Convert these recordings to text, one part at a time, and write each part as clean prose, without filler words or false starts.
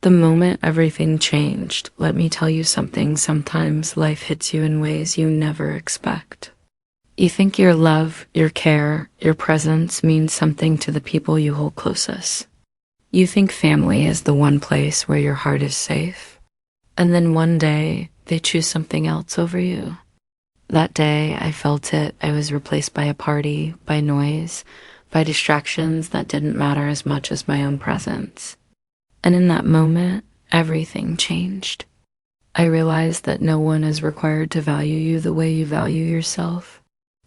The moment everything changed, let me tell you something, sometimes life hits you in ways you never expect. You think your love, your care, your presence means something to the people you hold closest. You think family is the one place where your heart is safe. And then one day, they choose something else over you. That day, I felt it. I was replaced by a party, by noise, by distractions that didn't matter as much as my own presence. And in that moment, everything changed. I realized that no one is required to value you the way you value yourself.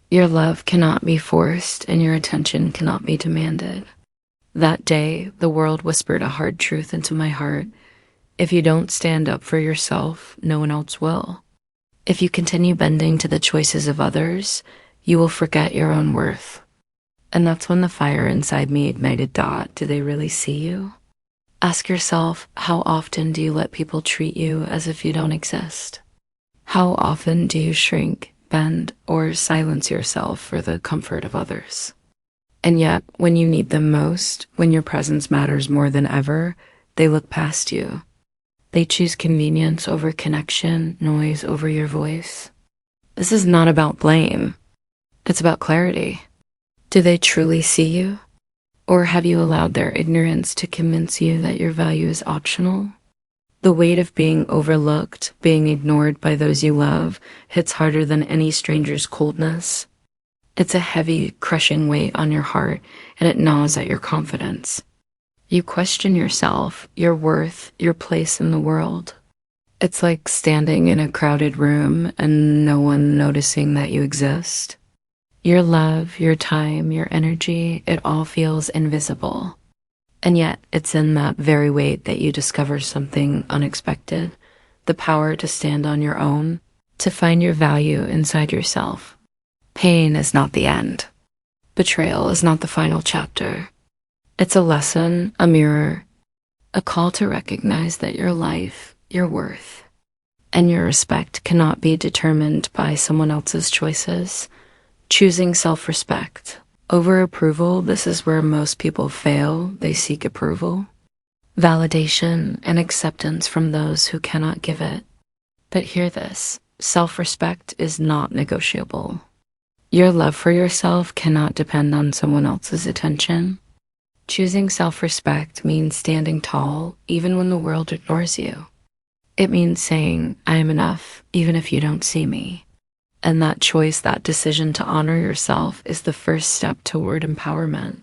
Your love cannot be forced, and your attention cannot be demanded. That day, the world whispered a hard truth into my heart. If you don't stand up for yourself, no one else will. If you continue bending to the choices of others, you will forget your own worth. And that's when the fire inside me ignited. Do they really see you? Ask yourself, how often do you let people treat you as if you don't exist? How often do you shrink, bend, or silence yourself for the comfort of others? And yet, when you need them most, when your presence matters more than ever, they look past you. They choose convenience over connection, noise over your voice. This is not about blame. It's about clarity. Do they truly see you? Or have you allowed their ignorance to convince you that your value is optional? The weight of being overlooked, being ignored by those you love, hits harder than any stranger's coldness. It's a heavy, crushing weight on your heart, and it gnaws at your confidence. You question yourself, your worth, your place in the world. It's like standing in a crowded room and no one noticing that you exist. Your love, your time, your energy, it all feels invisible. And yet, it's in that very weight that you discover something unexpected, the power to stand on your own, to find your value inside yourself. Pain is not the end. Betrayal is not the final chapter. It's a lesson, a mirror, a call to recognize that your life, your worth, and your respect cannot be determined by someone else's choices. Choosing self-respect over approval, this is where most people fail. They seek approval, validation, and acceptance from those who cannot give it. But hear this, self-respect is not negotiable. Your love for yourself cannot depend on someone else's attention. Choosing self-respect means standing tall even when the world ignores you. It means saying, I am enough, even if you don't see me. And that choice, that decision to honor yourself is the first step toward empowerment.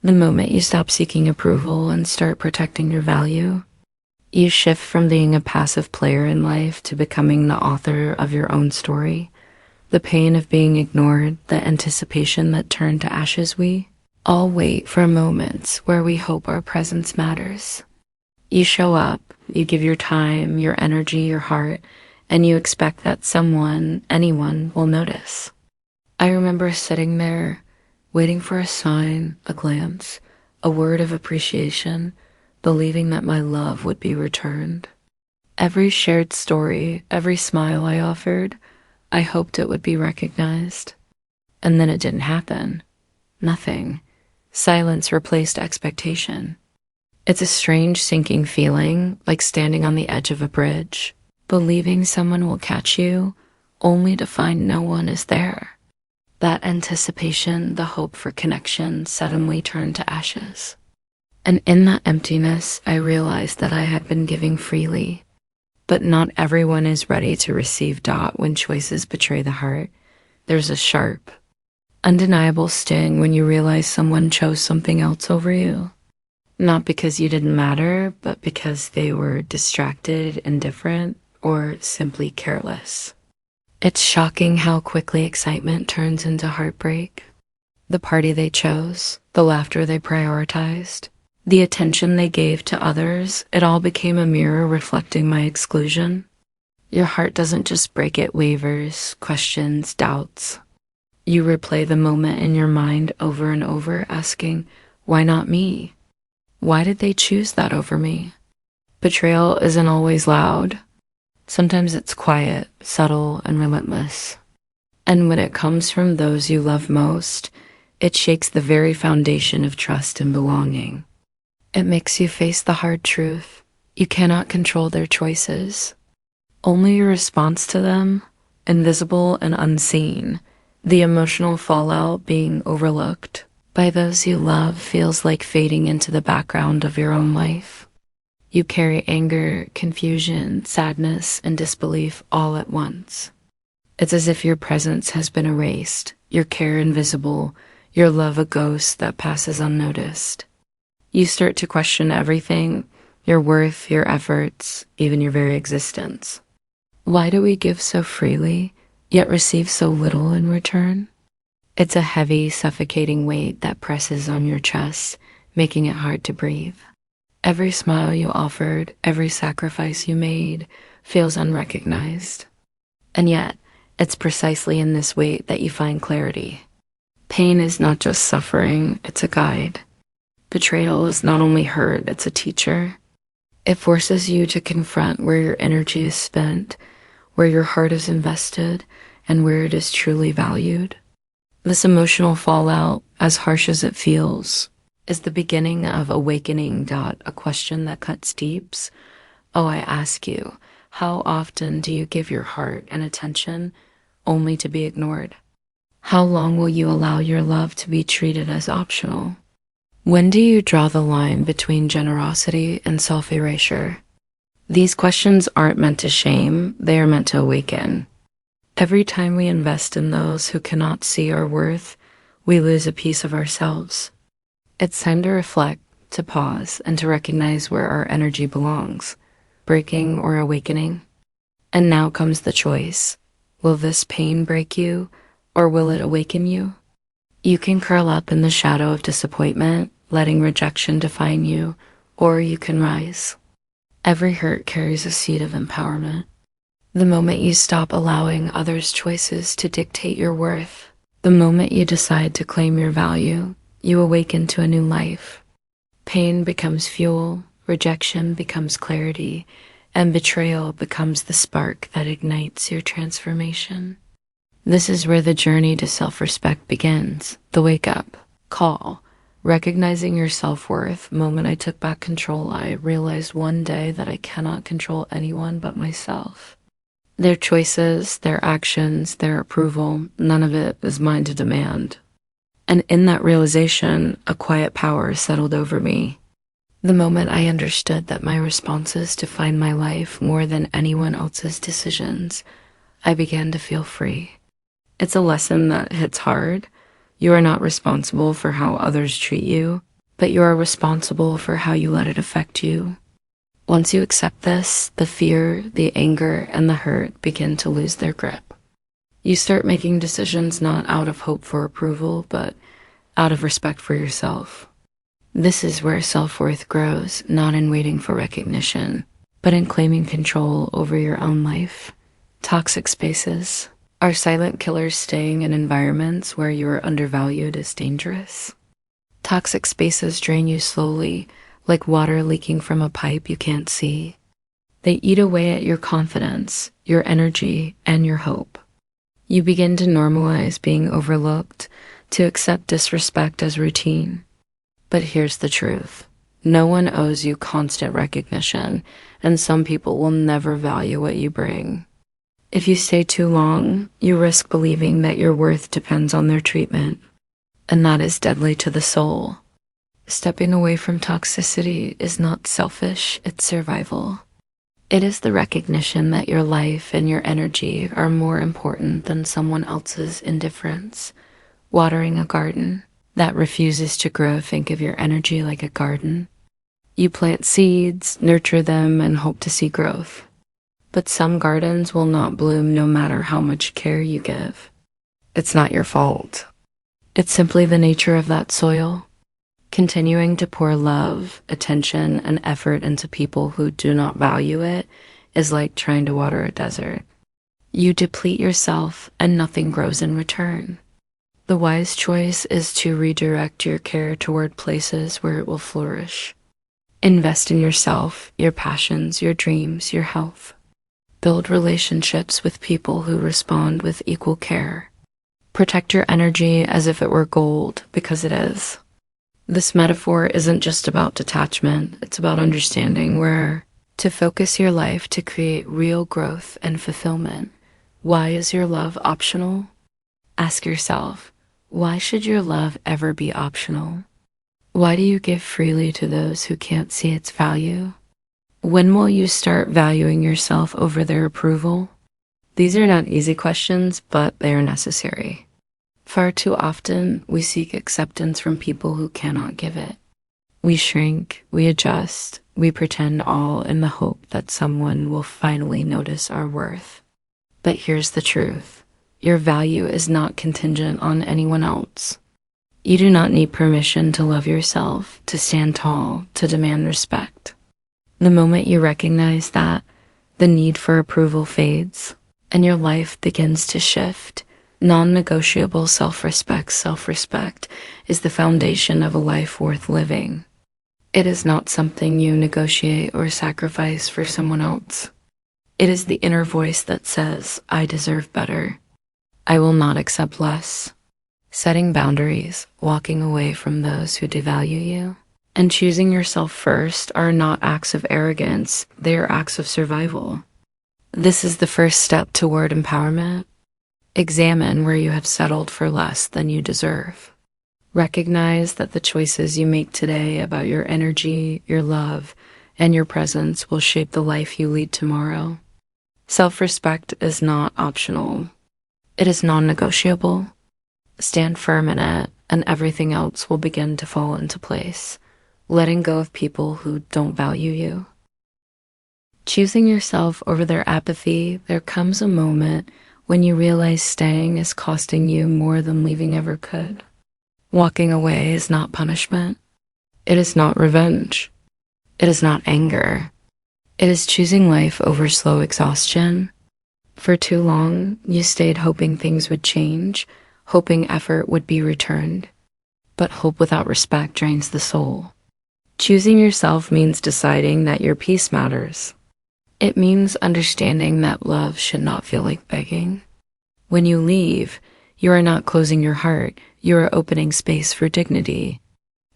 The moment you stop seeking approval and start protecting your value, you shift from being a passive player in life to becoming the author of your own story. The pain of being ignored, the anticipation that turned to ashes, we all wait for moments where we hope our presence matters. You show up, you give your time, your energy, your heart, and you expect that someone, anyone, will notice. I remember sitting there, waiting for a sign, a glance, a word of appreciation, believing that my love would be returned. Every shared story, every smile I offered, I hoped it would be recognized. And then it didn't happen. Nothing. Silence replaced expectation. It's a strange sinking feeling, like standing on the edge of a bridge, believing someone will catch you, only to find no one is there. That anticipation, the hope for connection, suddenly turned to ashes. And in that emptiness, I realized that I had been giving freely. But not everyone is ready to receive. When choices betray the heart, there's a sharp, undeniable sting when you realize someone chose something else over you. Not because you didn't matter, but because they were distracted, indifferent, or simply careless. It's shocking how quickly excitement turns into heartbreak. The party they chose, the laughter they prioritized, the attention they gave to others, it all became a mirror reflecting my exclusion. Your heart doesn't just break, it wavers, questions, doubts. You replay the moment in your mind over and over, asking, why not me? Why did they choose that over me? Betrayal isn't always loud. Sometimes it's quiet, subtle, and relentless. And when it comes from those you love most, it shakes the very foundation of trust and belonging. It makes you face the hard truth. You cannot control their choices, only your response to them, invisible and unseen. The emotional fallout being overlooked by those you love feels like fading into the background of your own life. You carry anger, confusion, sadness, and disbelief all at once. It's as if your presence has been erased, your care invisible, your love a ghost that passes unnoticed. You start to question everything, your worth, your efforts, even your very existence. Why do we give so freely, yet receive so little in return? It's a heavy, suffocating weight that presses on your chest, making it hard to breathe. Every smile you offered, every sacrifice you made, feels unrecognized. And yet, it's precisely in this weight that you find clarity. Pain is not just suffering, it's a guide. Betrayal is not only hurt, it's a teacher. It forces you to confront where your energy is spent, where your heart is invested, and where it is truly valued. This emotional fallout, as harsh as it feels, is the beginning of awakening. A question that cuts deep. Oh, I ask you, how often do you give your heart and attention only to be ignored? How long will you allow your love to be treated as optional? When do you draw the line between generosity and self-erasure? These questions aren't meant to shame, they are meant to awaken. Every time we invest in those who cannot see our worth, we lose a piece of ourselves. It's time to reflect, to pause, and to recognize where our energy belongs, breaking or awakening. And now comes the choice. Will this pain break you, or will it awaken you? You can curl up in the shadow of disappointment, letting rejection define you, or you can rise. Every hurt carries a seed of empowerment. The moment you stop allowing others' choices to dictate your worth, the moment you decide to claim your value, you awaken to a new life. Pain becomes fuel, rejection becomes clarity, and betrayal becomes the spark that ignites your transformation. This is where the journey to self-respect begins, the wake-up call. Recognizing your self-worth. Moment I took back control, I realized one day that I cannot control anyone but myself. Their choices, their actions, their approval, none of it is mine to demand. And in that realization, a quiet power settled over me. The moment I understood that my responses define my life more than anyone else's decisions, I began to feel free. It's a lesson that hits hard. You are not responsible for how others treat you, but you are responsible for how you let it affect you. Once you accept this, the fear, the anger, and the hurt begin to lose their grip. You start making decisions not out of hope for approval, but out of respect for yourself. This is where self-worth grows, not in waiting for recognition, but in claiming control over your own life. Toxic spaces. Are silent killers staying in environments where you are undervalued is dangerous? Toxic spaces drain you slowly, like water leaking from a pipe you can't see. They eat away at your confidence, your energy, and your hope. You begin to normalize being overlooked, to accept disrespect as routine. But here's the truth. No one owes you constant recognition, and some people will never value what you bring. If you stay too long, you risk believing that your worth depends on their treatment, and that is deadly to the soul. Stepping away from toxicity is not selfish, it's survival. It is the recognition that your life and your energy are more important than someone else's indifference. Watering a garden that refuses to grow, think of your energy like a garden. You plant seeds, nurture them, and hope to see growth. But some gardens will not bloom no matter how much care you give. It's not your fault. It's simply the nature of that soil. Continuing to pour love, attention, and effort into people who do not value it is like trying to water a desert. You deplete yourself and nothing grows in return. The wise choice is to redirect your care toward places where it will flourish. Invest in yourself, your passions, your dreams, your health. Build relationships with people who respond with equal care. Protect your energy as if it were gold, because it is. This metaphor isn't just about detachment, it's about understanding where to focus your life to create real growth and fulfillment. Why is your love optional? Ask yourself, why should your love ever be optional? Why do you give freely to those who can't see its value? When will you start valuing yourself over their approval? These are not easy questions, but they are necessary. Far too often, we seek acceptance from people who cannot give it. We shrink, we adjust, we pretend, all in the hope that someone will finally notice our worth. But here's the truth. Your value is not contingent on anyone else. You do not need permission to love yourself, to stand tall, to demand respect. The moment you recognize that, the need for approval fades, and your life begins to shift. Non-negotiable self-respect. Self-respect is the foundation of a life worth living. It is not something you negotiate or sacrifice for someone else. It is the inner voice that says, I deserve better. I will not accept less. Setting boundaries, walking away from those who devalue you, and choosing yourself first are not acts of arrogance, they are acts of survival. This is the first step toward empowerment. Examine where you have settled for less than you deserve. Recognize that the choices you make today about your energy, your love, and your presence will shape the life you lead tomorrow. Self-respect is not optional. It is non-negotiable. Stand firm in it, and everything else will begin to fall into place, letting go of people who don't value you. Choosing yourself over their apathy, there comes a moment when you realize staying is costing you more than leaving ever could. Walking away is not punishment. It is not revenge. It is not anger. It is choosing life over slow exhaustion. For too long, you stayed hoping things would change, hoping effort would be returned. But hope without respect drains the soul. Choosing yourself means deciding that your peace matters. It means understanding that love should not feel like begging. When you leave, you are not closing your heart, you are opening space for dignity.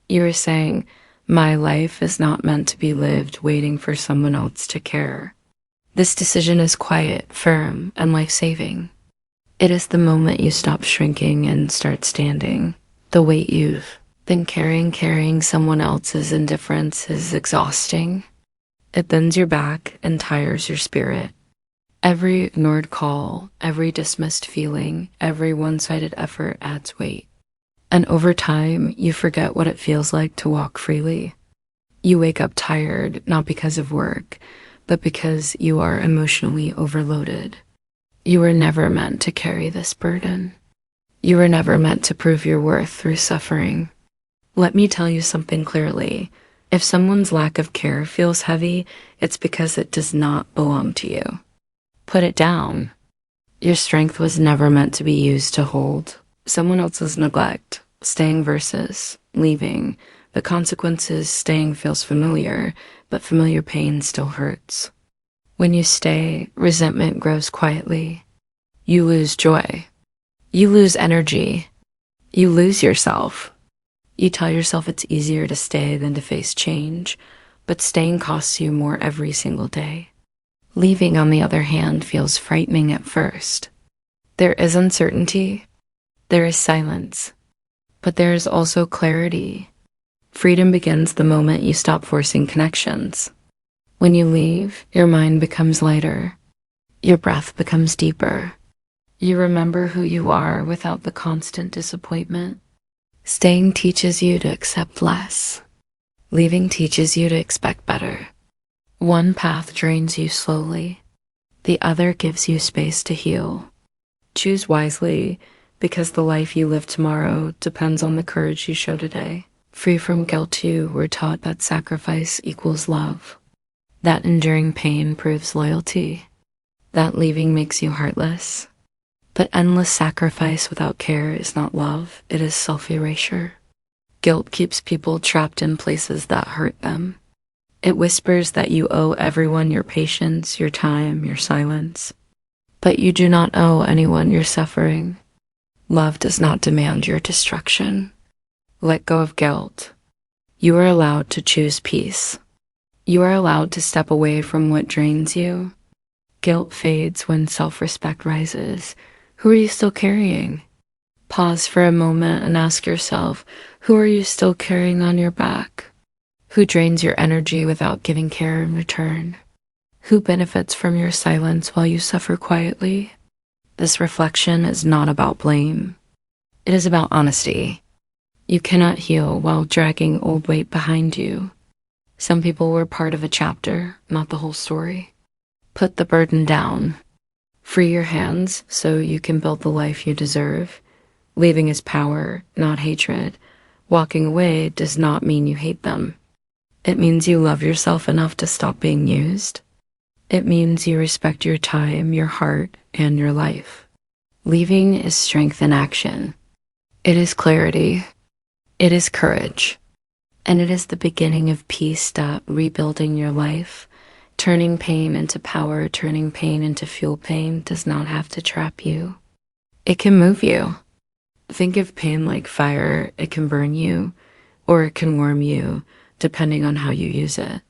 You are saying, my life is not meant to be lived waiting for someone else to care. This decision is quiet, firm, and life-saving. It is the moment you stop shrinking and start standing. The weight you've been carrying someone else's indifference is exhausting. It bends your back and tires your spirit. Every ignored call, every dismissed feeling, every one-sided effort adds weight. And over time, you forget what it feels like to walk freely. You wake up tired, not because of work, but because you are emotionally overloaded. You were never meant to carry this burden. You were never meant to prove your worth through suffering. Let me tell you something clearly. If someone's lack of care feels heavy, it's because it does not belong to you. Put it down. Your strength was never meant to be used to hold someone else's neglect. Staying versus leaving. The consequences, staying feels familiar, but familiar pain still hurts. When you stay, resentment grows quietly. You lose joy. You lose energy. You lose yourself. You tell yourself it's easier to stay than to face change, but staying costs you more every single day. Leaving, on the other hand, feels frightening at first. There is uncertainty. There is silence. But there is also clarity. Freedom begins the moment you stop forcing connections. When you leave, your mind becomes lighter. Your breath becomes deeper. You remember who you are without the constant disappointment. Staying teaches you to accept less. Leaving teaches you to expect better. One path drains you slowly. The other gives you space to heal. Choose wisely, because the life you live tomorrow depends on the courage you show today. Free from guilt, you were taught that sacrifice equals love. That enduring pain proves loyalty. That leaving makes you heartless. But endless sacrifice without care is not love, it is self-erasure. Guilt keeps people trapped in places that hurt them. It whispers that you owe everyone your patience, your time, your silence. But you do not owe anyone your suffering. Love does not demand your destruction. Let go of guilt. You are allowed to choose peace. You are allowed to step away from what drains you. Guilt fades when self-respect rises. Who are you still carrying? Pause for a moment and ask yourself, who are you still carrying on your back? Who drains your energy without giving care in return? Who benefits from your silence while you suffer quietly? This reflection is not about blame. It is about honesty. You cannot heal while dragging old weight behind you. Some people were part of a chapter, not the whole story. Put the burden down. Free your hands so you can build the life you deserve. Leaving is power, not hatred. Walking away does not mean you hate them. It means you love yourself enough to stop being used. It means you respect your time, your heart, and your life. Leaving is strength in action. It is clarity. It is courage. And it is the beginning of peace that rebuilding your life, turning pain into power, turning pain into fuel. Pain does not have to trap you. It can move you. Think of pain like fire. It can burn you, or it can warm you, depending on how you use it.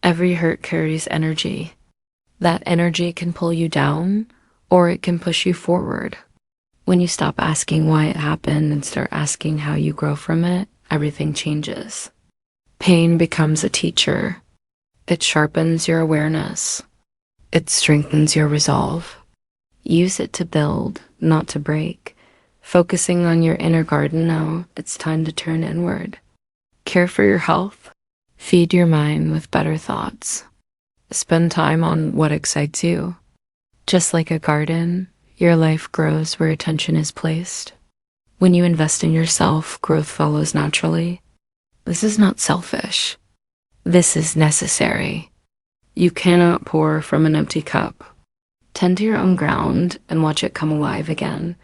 Every hurt carries energy. That energy can pull you down, or it can push you forward. When you stop asking why it happened and start asking how you grow from it, everything changes. Pain becomes a teacher. It sharpens your awareness. It strengthens your resolve. Use it to build, not to break. Focusing on your inner garden now, it's time to turn inward. Care for your health. Feed your mind with better thoughts. Spend time on what excites you. Just like a garden, your life grows where attention is placed. When you invest in yourself, growth follows naturally. This is not selfish. This is necessary. You cannot pour from an empty cup. Tend to your own ground and watch it come alive again.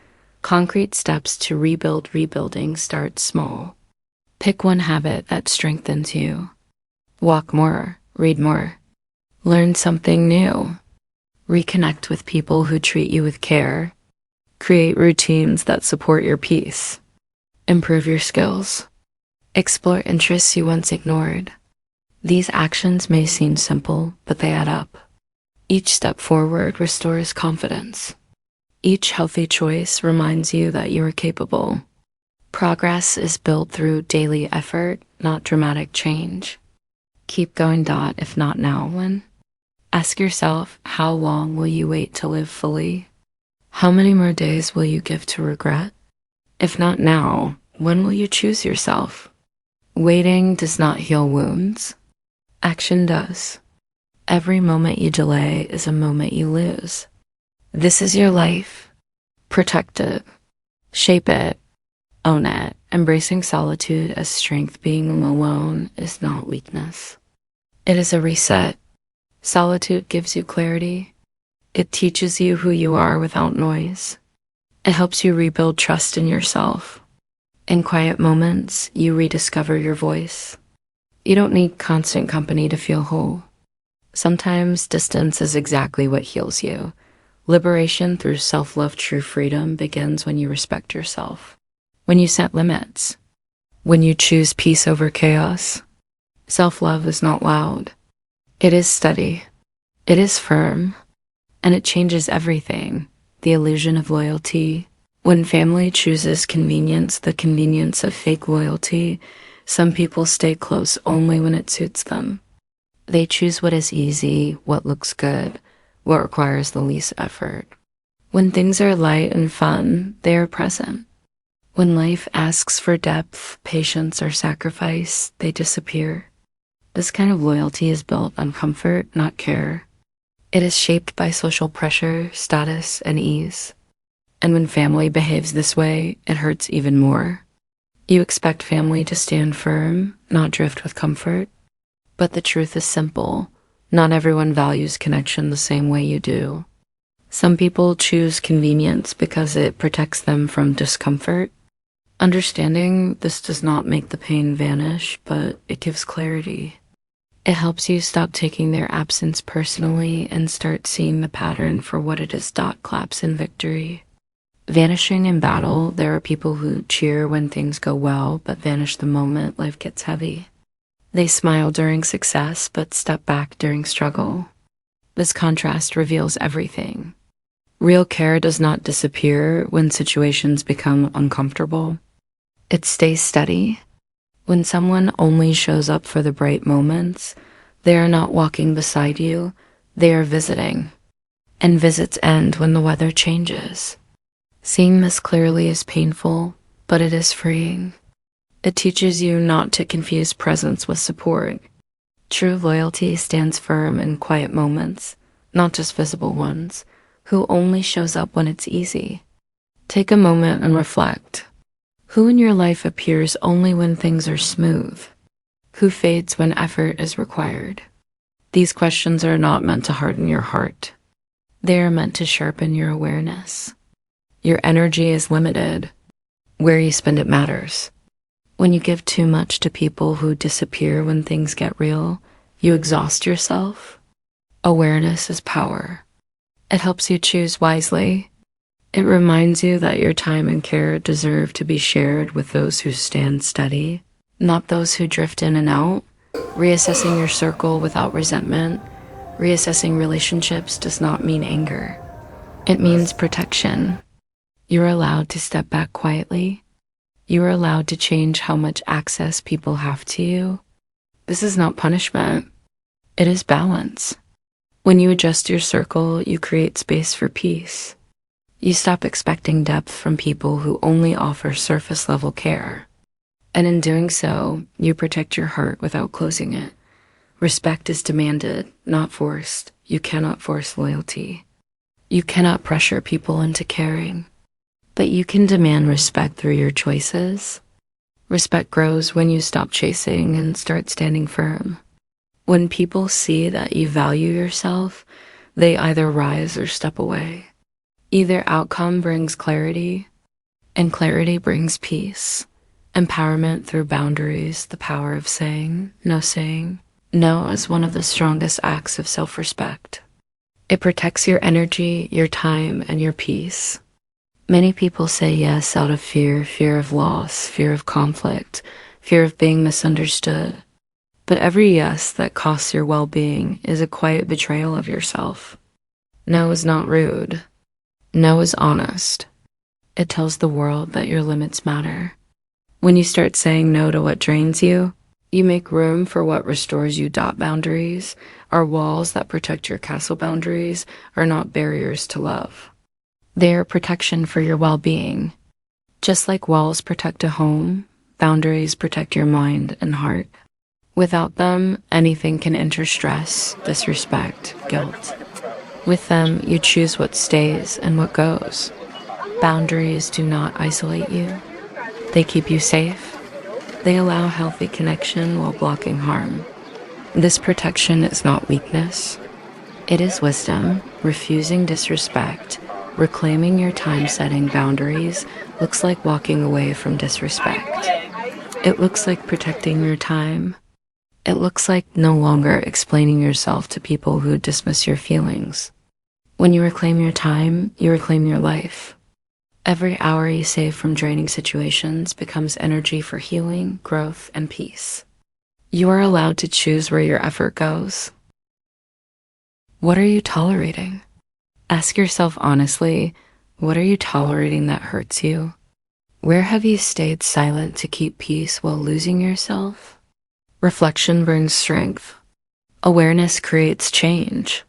Concrete steps to rebuild. Rebuilding starts small. Pick one habit that strengthens you. Walk more, read more, learn something new. Reconnect with people who treat you with care. Create routines that support your peace. Improve your skills. Explore interests you once ignored. These actions may seem simple, but they add up. Each step forward restores confidence. Each healthy choice reminds you that you are capable. Progress is built through daily effort, not dramatic change. Keep going. If not now, when? Ask yourself, how long will you wait to live fully? How many more days will you give to regret? If not now, when will you choose yourself? Waiting does not heal wounds. Action does. Every moment you delay is a moment you lose. This is your life. Protect it. Shape it. Own it. Embracing solitude as strength. Being alone is not weakness. It is a reset. Solitude gives you clarity. It teaches you who you are without noise. It helps you rebuild trust in yourself. In quiet moments, you rediscover your voice. You don't need constant company to feel whole. Sometimes distance is exactly what heals you. Liberation through self-love. True freedom begins when you respect yourself. When you set limits. When you choose peace over chaos. Self-love is not loud. It is steady. It is firm. And it changes everything. The illusion of loyalty. When family chooses convenience, the convenience of fake loyalty, some people stay close only when it suits them. They choose what is easy, what looks good, what requires the least effort. When things are light and fun, they are present. When life asks for depth, patience, or sacrifice, they disappear. This kind of loyalty is built on comfort, not care. It is shaped by social pressure, status, and ease. And when family behaves this way, it hurts even more. You expect family to stand firm, not drift with comfort. But the truth is simple. Not everyone values connection the same way you do. Some people choose convenience because it protects them from discomfort. Understanding this does not make the pain vanish, but it gives clarity. It helps you stop taking their absence personally and start seeing the pattern for what it is. Claps in victory. Vanishing in battle. There are people who cheer when things go well, but vanish the moment life gets heavy. They smile during success but step back during struggle. This contrast reveals everything. Real care does not disappear when situations become uncomfortable. It stays steady. When someone only shows up for the bright moments, they are not walking beside you, they are visiting. And visits end when the weather changes. Seeing this clearly is painful, but it is freeing. It teaches you not to confuse presence with support. True loyalty stands firm in quiet moments, not just visible ones, who only shows up when it's easy. Take a moment and reflect. Who in your life appears only when things are smooth? Who fades when effort is required? These questions are not meant to harden your heart. They are meant to sharpen your awareness. Your energy is limited. Where you spend it matters. When you give too much to people who disappear when things get real, you exhaust yourself. Awareness is power. It helps you choose wisely. It reminds you that your time and care deserve to be shared with those who stand steady, not those who drift in and out. Reassessing your circle without resentment, reassessing relationships does not mean anger. It means protection. You're allowed to step back quietly. You are allowed to change how much access people have to you. This is not punishment. It is balance. When you adjust your circle, you create space for peace. You stop expecting depth from people who only offer surface-level care. And in doing so, you protect your heart without closing it. Respect is demanded, not forced. You cannot force loyalty. You cannot pressure people into caring. But you can demand respect through your choices. Respect grows when you stop chasing and start standing firm. When people see that you value yourself, they either rise or step away. Either outcome brings clarity, and clarity brings peace. Empowerment through boundaries, the power of saying no is one of the strongest acts of self-respect. It protects your energy, your time, and your peace. Many people say yes out of fear of loss, fear of conflict, fear of being misunderstood. But every yes that costs your well-being is a quiet betrayal of yourself. No is not rude. No is honest. It tells the world that your limits matter. When you start saying no to what drains you, you make room for what restores you. Boundaries are walls that protect your castle. Boundaries are not barriers to love. They are protection for your well-being. Just like walls protect a home, boundaries protect your mind and heart. Without them, anything can enter: stress, disrespect, guilt. With them, you choose what stays and what goes. Boundaries do not isolate you. They keep you safe. They allow healthy connection while blocking harm. This protection is not weakness. It is wisdom. Refusing disrespect, reclaiming your time. Setting boundaries looks like walking away from disrespect. It looks like protecting your time. It looks like no longer explaining yourself to people who dismiss your feelings. When you reclaim your time, you reclaim your life. Every hour you save from draining situations becomes energy for healing, growth, and peace. You are allowed to choose where your effort goes. What are you tolerating? Ask yourself honestly, what are you tolerating that hurts you? Where have you stayed silent to keep peace while losing yourself? Reflection brings strength. Awareness creates change.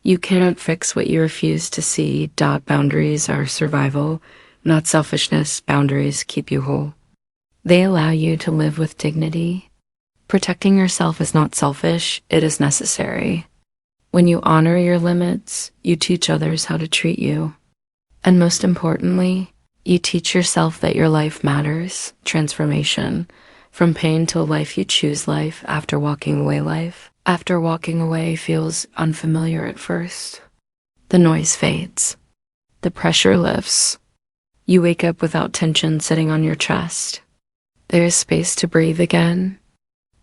You cannot fix what you refuse to see. Boundaries are survival, not selfishness. Boundaries keep you whole. They allow you to live with dignity. Protecting yourself is not selfish, it is necessary. When you honor your limits, you teach others how to treat you. And most importantly, you teach yourself that your life matters. Transformation. From pain to a life you choose. Life after walking away. Life after walking away feels unfamiliar at first. The noise fades. The pressure lifts. You wake up without tension sitting on your chest. There is space to breathe again.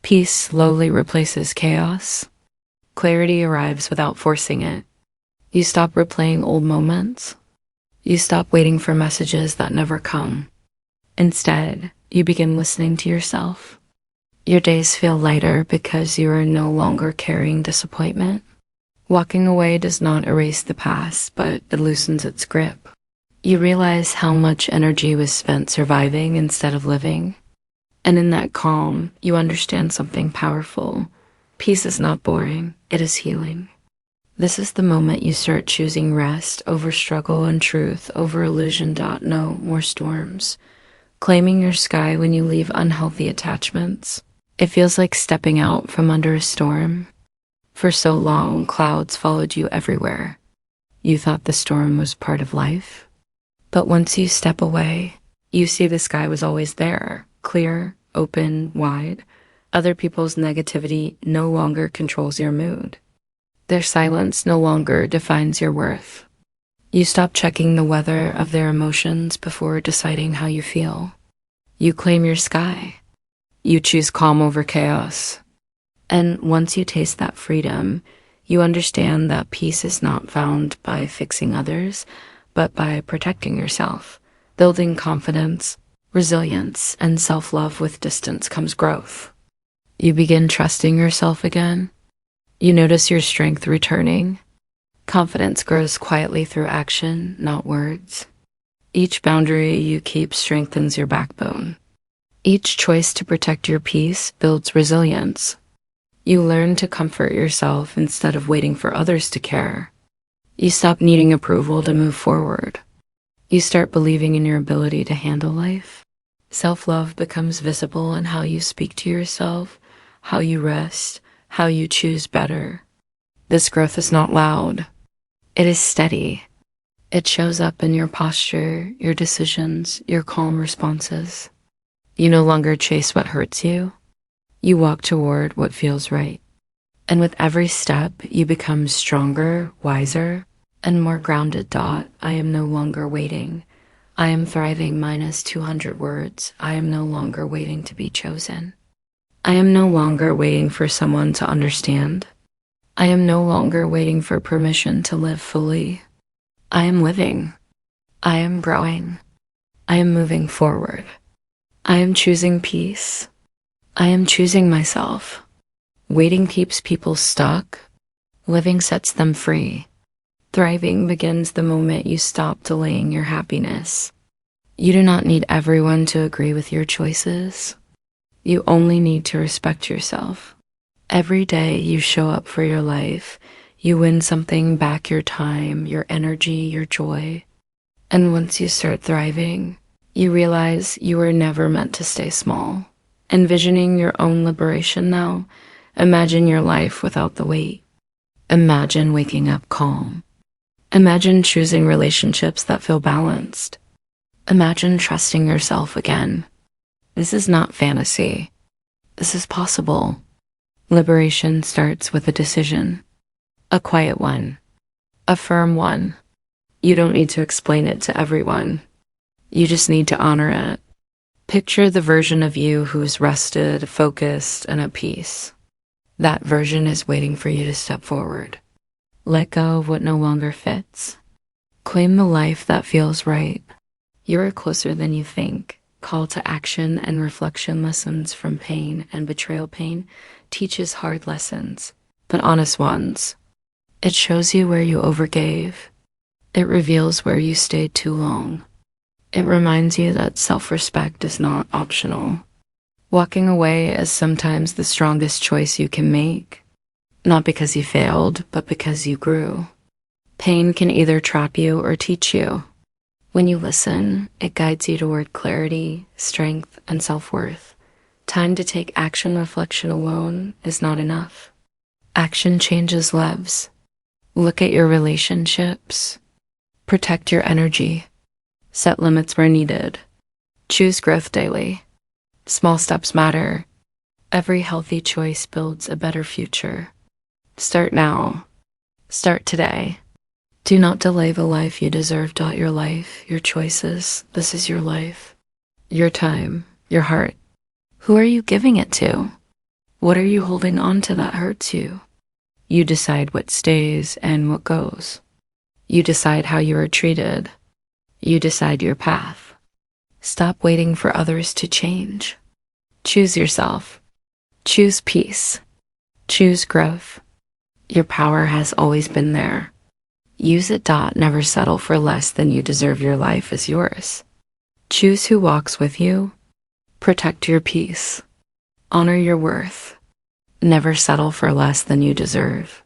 Peace slowly replaces chaos. Clarity arrives without forcing it. You stop replaying old moments. You stop waiting for messages that never come. Instead, you begin listening to yourself. Your days feel lighter because you are no longer carrying disappointment. Walking away does not erase the past, but it loosens its grip. You realize how much energy was spent surviving instead of living. And in that calm, you understand something powerful. Peace is not boring, it is healing. This is the moment you start choosing rest over struggle and truth over illusion. No more storms. Claiming your sky when you leave unhealthy attachments. It feels like stepping out from under a storm. For so long, clouds followed you everywhere. You thought the storm was part of life. But once you step away, you see the sky was always there, clear, open, wide. Other people's negativity no longer controls your mood. Their silence no longer defines your worth. You stop checking the weather of their emotions before deciding how you feel. You claim your sky. You choose calm over chaos. And once you taste that freedom, you understand that peace is not found by fixing others, but by protecting yourself. Building confidence, resilience, and self-love. With distance comes growth. You begin trusting yourself again. You notice your strength returning. Confidence grows quietly through action, not words. Each boundary you keep strengthens your backbone. Each choice to protect your peace builds resilience. You learn to comfort yourself instead of waiting for others to care. You stop needing approval to move forward. You start believing in your ability to handle life. Self-love becomes visible in how you speak to yourself, how you rest, how you choose better. This growth is not loud. It is steady. It shows up in your posture, your decisions, your calm responses. You no longer chase what hurts you. You walk toward what feels right. And with every step, you become stronger, wiser, and more grounded. I am no longer waiting. I am thriving. Minus 200 words. I am no longer waiting to be chosen. I am no longer waiting for someone to understand. I am no longer waiting for permission to live fully. I am living. I am growing. I am moving forward. I am choosing peace. I am choosing myself. Waiting keeps people stuck. Living sets them free. Thriving begins the moment you stop delaying your happiness. You do not need everyone to agree with your choices. You only need to respect yourself. Every day you show up for your life, you win something back: your time, your energy, your joy. And once you start thriving, you realize you were never meant to stay small. Envisioning your own liberation now, imagine your life without the weight. Imagine waking up calm. Imagine choosing relationships that feel balanced. Imagine trusting yourself again. This is not fantasy. This is possible. Liberation starts with a decision. A quiet one. A firm one. You don't need to explain it to everyone. You just need to honor it. Picture the version of you who is rested, focused, and at peace. That version is waiting for you to step forward. Let go of what no longer fits. Claim the life that feels right. You are closer than you think. Call to action and reflection. Lessons from pain and betrayal. Pain teaches hard lessons, but honest ones. It shows you where you overgave. It reveals where you stayed too long. It reminds you that self-respect is not optional. Walking away is sometimes the strongest choice you can make. Not because you failed, but because you grew. Pain can either trap you or teach you. When you listen, it guides you toward clarity, strength, and self-worth. Time to take action. Reflection alone is not enough. Action changes lives. Look at your relationships. Protect your energy. Set limits where needed. Choose growth daily. Small steps matter. Every healthy choice builds a better future. Start now. Start today. Do not delay the life you deserve. Your life, your choices. This is your life. Your time, your heart. Who are you giving it to? What are you holding on to that hurts you? You decide what stays and what goes. You decide how you are treated. You decide your path. Stop waiting for others to change. Choose yourself. Choose peace. Choose growth. Your power has always been there. Use it. Never settle for less than you deserve. Your life is yours. Choose who walks with you. Protect your peace. Honor your worth. Never settle for less than you deserve.